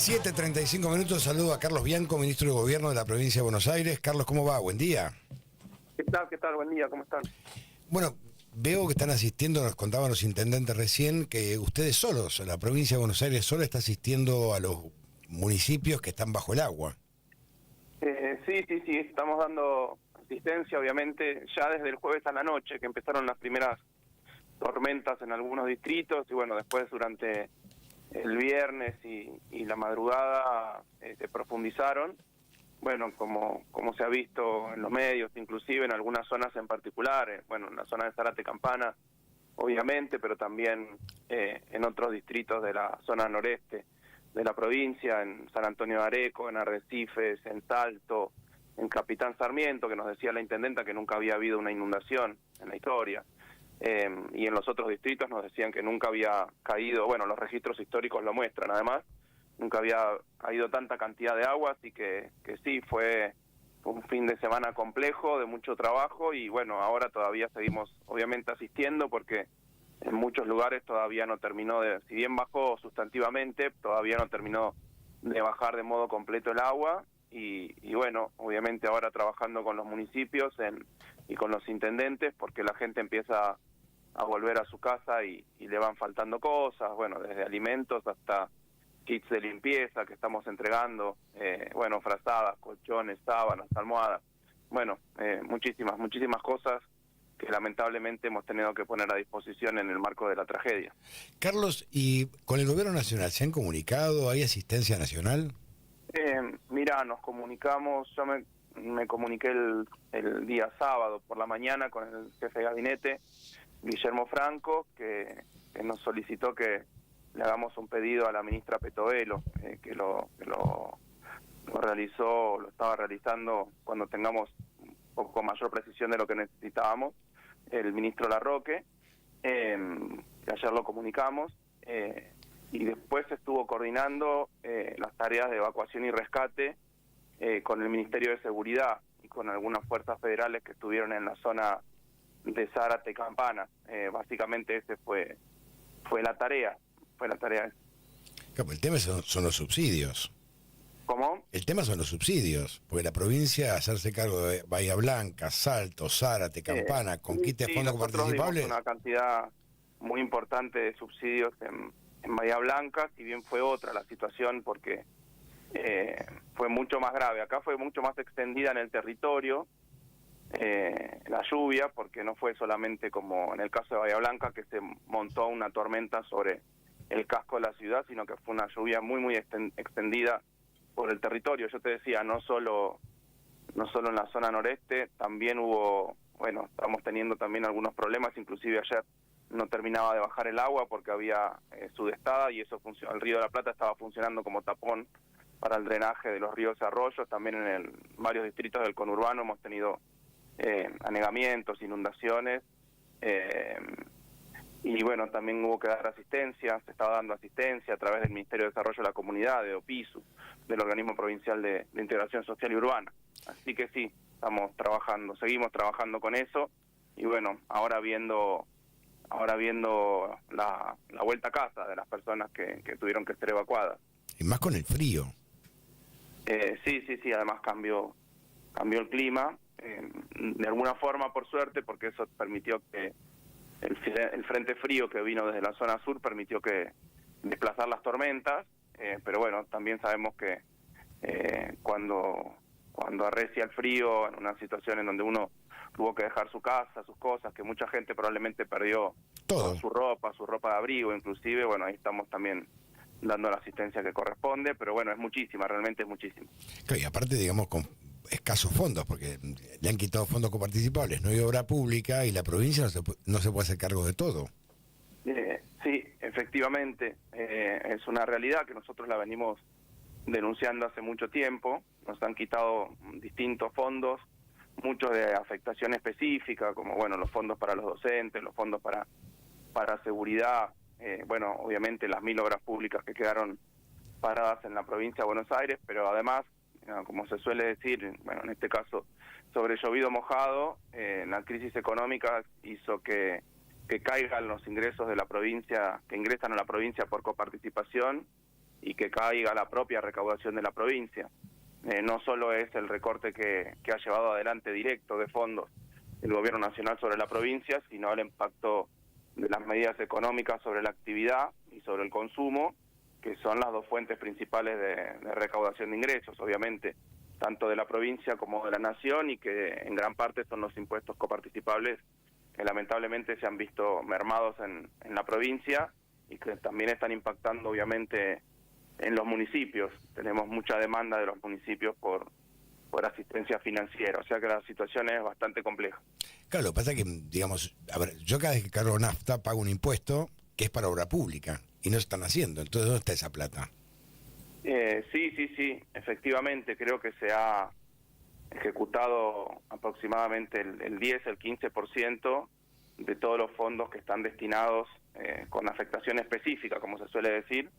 7:35, saludo a Carlos Bianco, ministro de Gobierno de la provincia de Buenos Aires. Carlos, ¿cómo va? Buen día. ¿Qué tal? ¿Qué tal? Buen día, ¿cómo están? Bueno, veo que están asistiendo, nos contaban los intendentes recién, que ustedes solos, la provincia de Buenos Aires sola está asistiendo a los municipios que están bajo el agua. Sí, estamos dando asistencia, obviamente, ya desde el jueves a la noche, que empezaron las primeras tormentas en algunos distritos, y bueno, después durante el viernes y la madrugada se profundizaron. Bueno, como se ha visto en los medios, inclusive en algunas zonas en particular, bueno, en la zona de Zárate Campana, obviamente, pero también en otros distritos de la zona noreste de la provincia, en San Antonio de Areco, en Arrecifes, en Salto, en Capitán Sarmiento, que nos decía la intendenta que nunca había habido una inundación en la historia, y en los otros distritos nos decían que nunca había caído, bueno, los registros históricos lo muestran además, nunca había caído tanta cantidad de agua, así que sí, fue un fin de semana complejo, de mucho trabajo, y bueno, ahora todavía seguimos obviamente asistiendo porque en muchos lugares todavía no terminó si bien bajó sustantivamente, todavía no terminó de bajar de modo completo el agua, y bueno, obviamente ahora trabajando con los municipios y con los intendentes, porque la gente empieza a volver a su casa y le van faltando cosas, bueno, desde alimentos hasta kits de limpieza que estamos entregando, bueno, frazadas, colchones, sábanas, almohadas, bueno, muchísimas cosas que lamentablemente hemos tenido que poner a disposición en el marco de la tragedia. Carlos, ¿y con el gobierno nacional se han comunicado? ¿Hay asistencia nacional? Mira, nos comunicamos, yo me comuniqué el día sábado por la mañana con el jefe de gabinete, Guillermo Franco, que nos solicitó que le hagamos un pedido a la ministra Petovelo, que lo realizó, lo estaba realizando cuando tengamos un poco mayor precisión de lo que necesitábamos, el ministro Larroque, que ayer lo comunicamos, y después estuvo coordinando las tareas de evacuación y rescate con el Ministerio de Seguridad y con algunas fuerzas federales que estuvieron en la zona de Zárate Campana. Básicamente ese fue la tarea. Claro, el tema son los subsidios. ¿Cómo? El tema son los subsidios, porque la provincia hacerse cargo de Bahía Blanca, Salto, Zárate, Campana, conquista de fondos participables. Una cantidad muy importante de subsidios en Bahía Blanca, si bien fue otra la situación porque fue mucho más grave. Acá fue mucho más extendida en el territorio la lluvia, porque no fue solamente como en el caso de Bahía Blanca que se montó una tormenta sobre el casco de la ciudad, sino que fue una lluvia muy extendida por el territorio. Yo te decía, no solo en la zona noreste, también estamos teniendo también algunos problemas, inclusive ayer no terminaba de bajar el agua porque había sudestada y eso el río de la Plata estaba funcionando como tapón para el drenaje de los ríos y arroyos. También en varios distritos del conurbano hemos tenido anegamientos, inundaciones, y bueno, también hubo que dar asistencia, se estaba dando asistencia a través del Ministerio de Desarrollo de la Comunidad, de OPISU, del Organismo Provincial de Integración Social y Urbana. Así que sí, seguimos trabajando con eso, y bueno, ahora viendo la vuelta a casa de las personas que tuvieron que ser evacuadas. Y más con el frío. Sí, además cambió el clima, de alguna forma por suerte, porque eso permitió que el frente frío que vino desde la zona sur permitió que desplazar las tormentas, pero bueno, también sabemos que cuando arrecia el frío, en una situación en donde uno tuvo que dejar su casa, sus cosas, que mucha gente probablemente perdió todo, su ropa de abrigo inclusive, bueno, ahí estamos también dando la asistencia que corresponde, pero bueno, realmente es muchísima. Claro, y aparte, digamos, con escasos fondos, porque le han quitado fondos coparticipables, no hay obra pública y la provincia no se puede hacer cargo de todo. Sí, efectivamente, es una realidad que nosotros la venimos denunciando hace mucho tiempo. Nos han quitado distintos fondos, muchos de afectación específica, como bueno, los fondos para los docentes, los fondos para seguridad, bueno, obviamente las 1000 obras públicas que quedaron paradas en la provincia de Buenos Aires, pero además, como se suele decir, bueno, en este caso, sobre llovido mojado, la crisis económica hizo que caigan los ingresos de la provincia, que ingresan a la provincia por coparticipación, y que caiga la propia recaudación de la provincia. No solo es el recorte que ha llevado adelante directo de fondos el gobierno nacional sobre la provincia, sino el impacto de las medidas económicas sobre la actividad y sobre el consumo, que son las dos fuentes principales de recaudación de ingresos, obviamente, tanto de la provincia como de la nación, y que en gran parte son los impuestos coparticipables que lamentablemente se han visto mermados en la provincia y que también están impactando obviamente en los municipios. Tenemos mucha demanda de los municipios por asistencia financiera, o sea que la situación es bastante compleja. Claro, lo que pasa es que, digamos, a ver, yo cada vez que cargo nafta pago un impuesto que es para obra pública y no se están haciendo. Entonces, ¿dónde está esa plata? Sí, efectivamente, creo que se ha ejecutado aproximadamente el 10, el 15% de todos los fondos que están destinados con afectación específica, como se suele decir,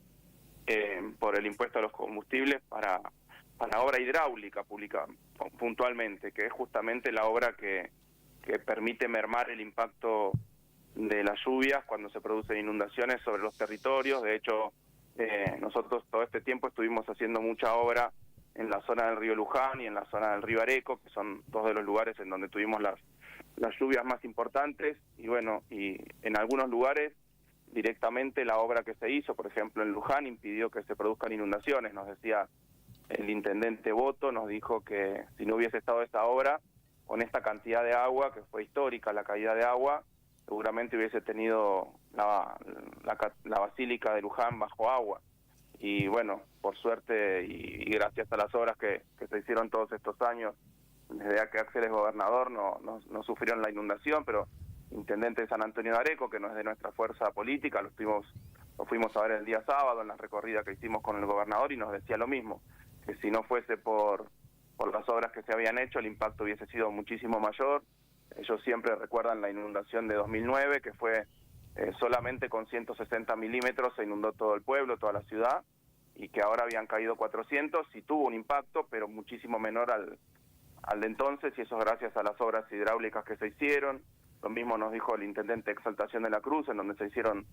por el impuesto a los combustibles para obra hidráulica pública puntualmente, que es justamente la obra que permite mermar el impacto de las lluvias cuando se producen inundaciones sobre los territorios. De hecho, nosotros todo este tiempo estuvimos haciendo mucha obra en la zona del río Luján y en la zona del río Areco, que son dos de los lugares en donde tuvimos las lluvias más importantes, y bueno, y en algunos lugares directamente la obra que se hizo, por ejemplo en Luján, impidió que se produzcan inundaciones. Nos decía el intendente Boto, nos dijo que si no hubiese estado esta obra, con esta cantidad de agua, que fue histórica la caída de agua, seguramente hubiese tenido la Basílica de Luján bajo agua. Y bueno, por suerte y gracias a las obras que se hicieron todos estos años, desde que Axel es gobernador, no sufrieron la inundación, pero intendente de San Antonio de Areco, que no es de nuestra fuerza política, lo fuimos a ver el día sábado en la recorrida que hicimos con el gobernador, y nos decía lo mismo, que si no fuese por las obras que se habían hecho, el impacto hubiese sido muchísimo mayor. Ellos siempre recuerdan la inundación de 2009, que fue solamente con 160 milímetros se inundó todo el pueblo, toda la ciudad, y que ahora habían caído 400, y tuvo un impacto, pero muchísimo menor al de entonces, y eso es gracias a las obras hidráulicas que se hicieron. Lo mismo nos dijo el intendente Exaltación de la Cruz, en donde se hicieron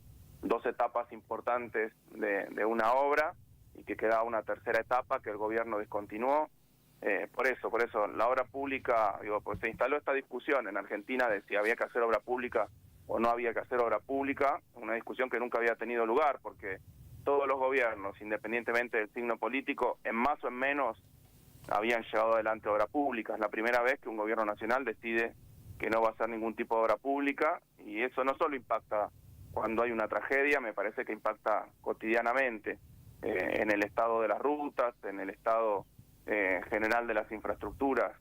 2 etapas importantes de una obra, y que quedaba una tercera etapa que el gobierno descontinuó. Por eso, la obra pública, pues se instaló esta discusión en Argentina de si había que hacer obra pública o no había que hacer obra pública, una discusión que nunca había tenido lugar, porque todos los gobiernos, independientemente del signo político, en más o en menos, habían llevado adelante obra pública. Es la primera vez que un gobierno nacional decide que no va a hacer ningún tipo de obra pública, y eso no solo impacta cuando hay una tragedia, me parece que impacta cotidianamente en el estado de las rutas, en el estado general de las infraestructuras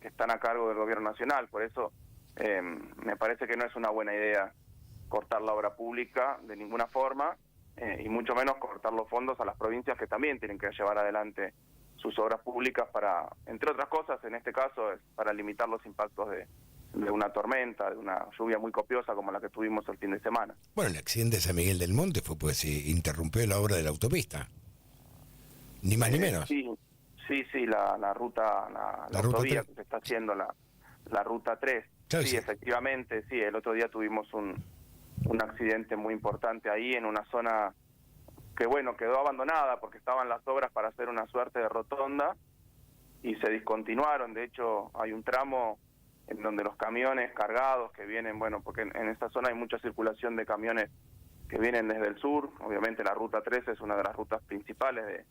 que están a cargo del gobierno nacional. Por eso me parece que no es una buena idea cortar la obra pública de ninguna forma, y mucho menos cortar los fondos a las provincias, que también tienen que llevar adelante sus obras públicas para, entre otras cosas, en este caso, es para limitar los impactos de una tormenta, de una lluvia muy copiosa como la que tuvimos el fin de semana. Bueno, el accidente de San Miguel del Monte fue porque se interrumpió la obra de la autopista. Ni más ni menos. Sí, la ruta, la autovía que se está haciendo, la ruta 3. Claro, sí, efectivamente, sí, el otro día tuvimos un accidente muy importante ahí en una zona que, bueno, quedó abandonada porque estaban las obras para hacer una suerte de rotonda y se discontinuaron. De hecho, hay un tramo en donde los camiones cargados que vienen, bueno, porque en esta zona hay mucha circulación de camiones que vienen desde el sur. Obviamente la ruta 3 es una de las rutas principales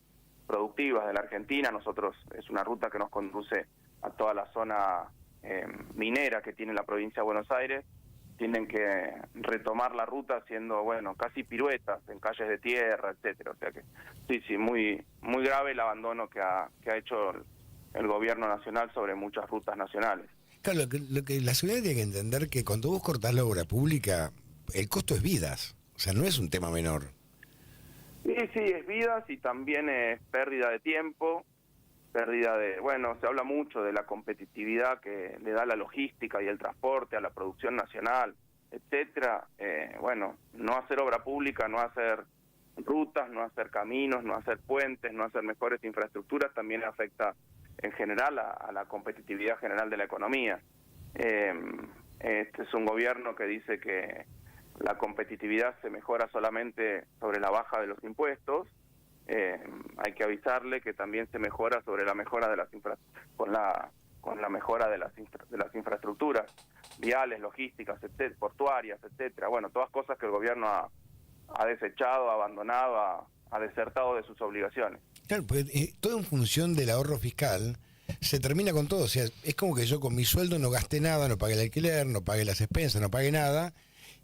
productivas de la Argentina. Nosotros es una ruta que nos conduce a toda la zona minera que tiene la provincia de Buenos Aires. Tienen que retomar la ruta haciendo, bueno, casi piruetas en calles de tierra, etcétera. O sea que sí, muy grave el abandono que ha hecho el gobierno nacional sobre muchas rutas nacionales. Claro, lo que la ciudad tiene que entender que cuando vos cortás la obra pública, el costo es vidas, o sea, no es un tema menor. Sí, es vidas, y también es pérdida de tiempo, pérdida de, bueno, se habla mucho de la competitividad que le da la logística y el transporte a la producción nacional, etcétera. Bueno, no hacer obra pública, no hacer rutas, no hacer caminos, no hacer puentes, no hacer mejores infraestructuras, también afecta en general a la competitividad general de la economía. Este es un gobierno que dice que la competitividad se mejora solamente sobre la baja de los impuestos, hay que avisarle que también se mejora sobre la mejora de las con la mejora de las infraestructuras viales, logísticas, portuarias, etcétera. Bueno, todas cosas que el gobierno ha desechado, ha abandonado, ha desertado de sus obligaciones. Claro, pues todo en función del ahorro fiscal se termina con todo. O sea, es como que yo con mi sueldo no gasté nada, no pagué el alquiler, no pagué las expensas, no pagué nada.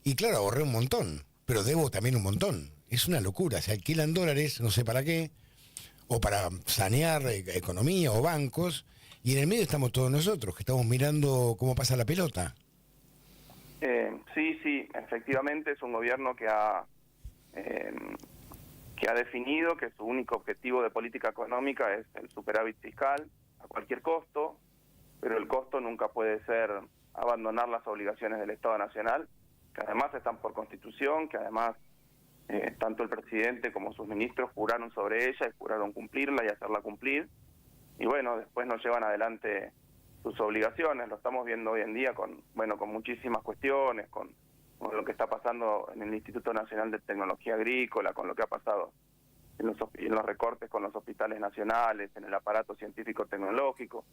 Y claro, ahorré un montón, pero debo también un montón. Es una locura. Se alquilan dólares, no sé para qué, o para sanear economía o bancos. Y en el medio estamos todos nosotros, que estamos mirando cómo pasa la pelota. Sí, efectivamente es un gobierno que ha definido que su único objetivo de política económica es el superávit fiscal a cualquier costo, pero el costo nunca puede ser abandonar las obligaciones del Estado Nacional, que además están por Constitución, que además tanto el presidente como sus ministros juraron sobre ella y juraron cumplirla y hacerla cumplir. Y bueno, después no llevan adelante sus obligaciones. Lo estamos viendo hoy en día con muchísimas cuestiones, con lo que está pasando en el Instituto Nacional de Tecnología Agrícola, con lo que ha pasado en los recortes con los hospitales nacionales, en el aparato científico-tecnológico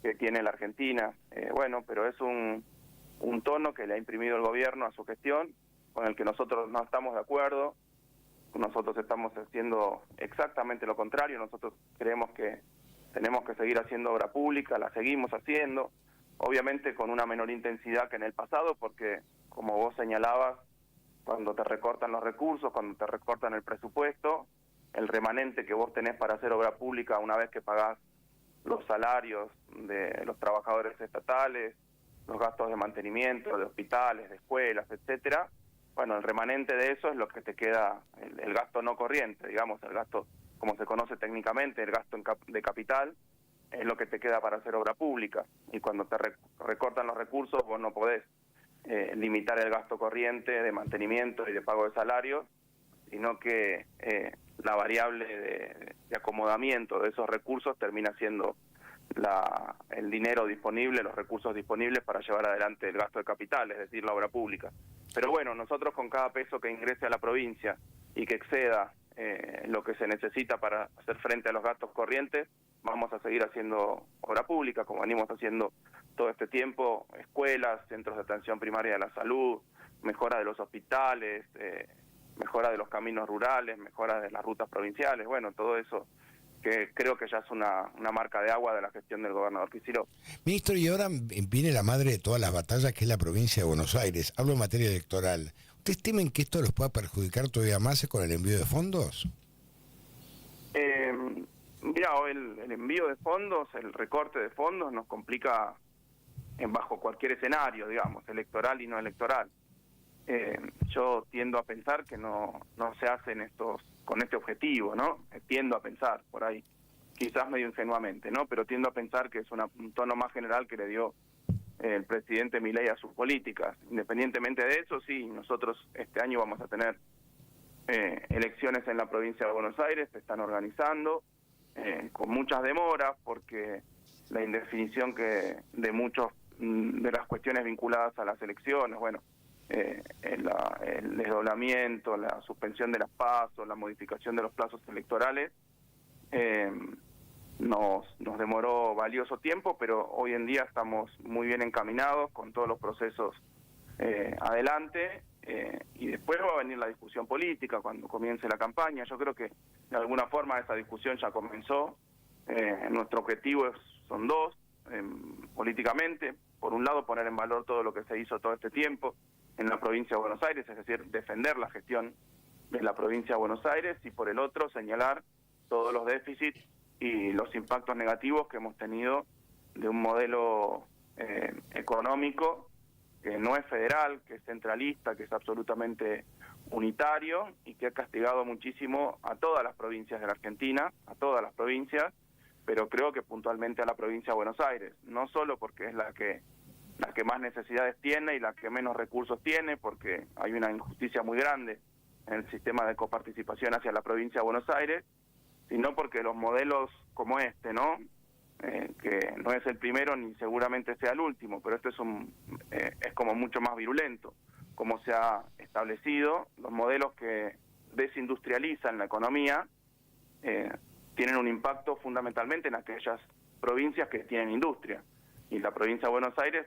que tiene la Argentina. Pero es un tono que le ha imprimido el gobierno a su gestión, con el que nosotros no estamos de acuerdo. Nosotros estamos haciendo exactamente lo contrario. Nosotros creemos que tenemos que seguir haciendo obra pública, la seguimos haciendo, obviamente con una menor intensidad que en el pasado, porque como vos señalabas, cuando te recortan los recursos, cuando te recortan el presupuesto, el remanente que vos tenés para hacer obra pública una vez que pagás los salarios de los trabajadores estatales, los gastos de mantenimiento, de hospitales, de escuelas, etcétera, bueno, el remanente de eso es lo que te queda, el gasto no corriente, digamos, el gasto, como se conoce técnicamente, el gasto de capital, es lo que te queda para hacer obra pública. Y cuando te recortan los recursos, vos no podés limitar el gasto corriente de mantenimiento y de pago de salarios, sino que la variable de acomodamiento de esos recursos termina siendo el dinero disponible, los recursos disponibles para llevar adelante el gasto de capital, es decir, la obra pública. Pero bueno, nosotros con cada peso que ingrese a la provincia y que exceda lo que se necesita para hacer frente a los gastos corrientes, vamos a seguir haciendo obra pública, como venimos haciendo todo este tiempo, escuelas, centros de atención primaria de la salud, mejora de los hospitales, mejora de los caminos rurales, mejora de las rutas provinciales, bueno, todo eso que creo que ya es una marca de agua de la gestión del gobernador Kicillof. Ministro, y ahora viene la madre de todas las batallas, que es la provincia de Buenos Aires. Hablo en materia electoral. ¿Ustedes temen que esto los pueda perjudicar todavía más con el envío de fondos? Mira, el envío de fondos, el recorte de fondos nos complica bajo cualquier escenario, digamos, electoral y no electoral. Yo tiendo a pensar que no se hacen estos con este objetivo, ¿no? Tiendo a pensar, por ahí, quizás medio ingenuamente, ¿no? Pero tiendo a pensar que es un tono más general que le dio el presidente Milei a sus políticas. Independientemente de eso, sí, nosotros este año vamos a tener elecciones en la provincia de Buenos Aires, se están organizando, con muchas demoras, porque la indefinición de muchos de las cuestiones vinculadas a las elecciones, bueno, el desdoblamiento, la suspensión de las PASO, la modificación de los plazos electorales, nos demoró valioso tiempo, pero hoy en día estamos muy bien encaminados con todos los procesos adelante, y después va a venir la discusión política cuando comience la campaña. Yo creo que de alguna forma esa discusión ya comenzó. Nuestro objetivo son dos, políticamente: por un lado, poner en valor todo lo que se hizo todo este tiempo en la provincia de Buenos Aires, es decir, defender la gestión de la provincia de Buenos Aires, y por el otro, señalar todos los déficits y los impactos negativos que hemos tenido de un modelo económico que no es federal, que es centralista, que es absolutamente unitario y que ha castigado muchísimo a todas las provincias de la Argentina, a todas las provincias, pero creo que puntualmente a la provincia de Buenos Aires, no solo porque es la que más necesidades tiene y la que menos recursos tiene, porque hay una injusticia muy grande en el sistema de coparticipación hacia la provincia de Buenos Aires, sino porque los modelos como este, ¿no? Que no es el primero ni seguramente sea el último, pero este es como mucho más virulento, como se ha establecido, los modelos que desindustrializan la economía, tienen un impacto fundamentalmente en aquellas provincias que tienen industria. Y la provincia de Buenos Aires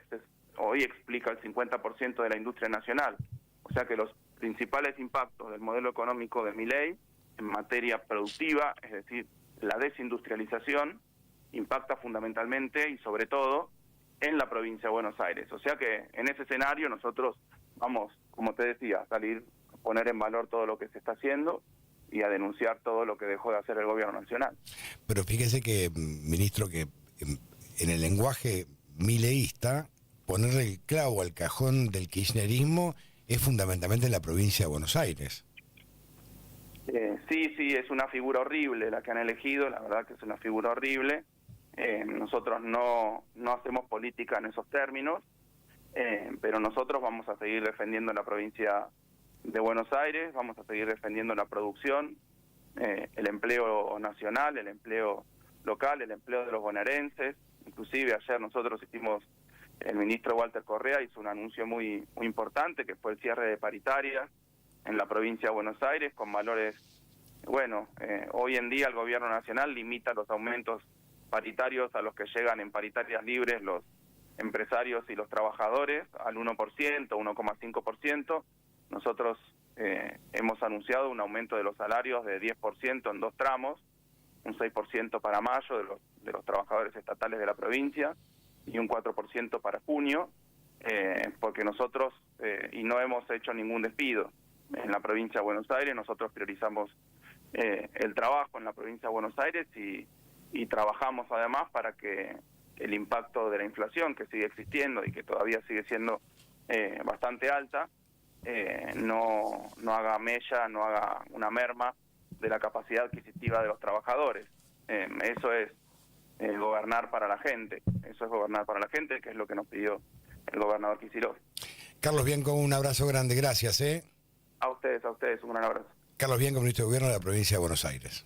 hoy explica el 50% de la industria nacional. O sea que los principales impactos del modelo económico de Milei en materia productiva, es decir, la desindustrialización, impacta fundamentalmente y sobre todo en la provincia de Buenos Aires. O sea que en ese escenario nosotros vamos, como te decía, a salir a poner en valor todo lo que se está haciendo y a denunciar todo lo que dejó de hacer el gobierno nacional. Pero fíjese que, ministro, que en el lenguaje mileísta, ponerle el clavo al cajón del kirchnerismo es fundamentalmente en la provincia de Buenos Aires. Sí, es una figura horrible la que han elegido, la verdad que es una figura horrible. Nosotros no hacemos política en esos términos, pero nosotros vamos a seguir defendiendo la provincia de Buenos Aires, vamos a seguir defendiendo la producción, el empleo nacional, el empleo local, el empleo de los bonaerenses. Inclusive ayer nosotros el ministro Walter Correa hizo un anuncio muy importante, que fue el cierre de paritarias en la provincia de Buenos Aires, con valores, hoy en día el gobierno nacional limita los aumentos paritarios a los que llegan en paritarias libres los empresarios y los trabajadores al 1%, 1,5%. Nosotros hemos anunciado un aumento de los salarios de 10% en 2 tramos, un 6% para mayo de los trabajadores estatales de la provincia y un 4% para junio, porque nosotros, y no hemos hecho ningún despido en la provincia de Buenos Aires, nosotros priorizamos el trabajo en la provincia de Buenos Aires y trabajamos además para que el impacto de la inflación que sigue existiendo y que todavía sigue siendo bastante alta, no haga mella, no haga una merma de la capacidad adquisitiva de los trabajadores. Eso es gobernar para la gente, que es lo que nos pidió el gobernador Kicillof. Carlos Bianco, un abrazo grande, gracias. A ustedes, un gran abrazo. Carlos Bianco, ministro de Gobierno de la provincia de Buenos Aires.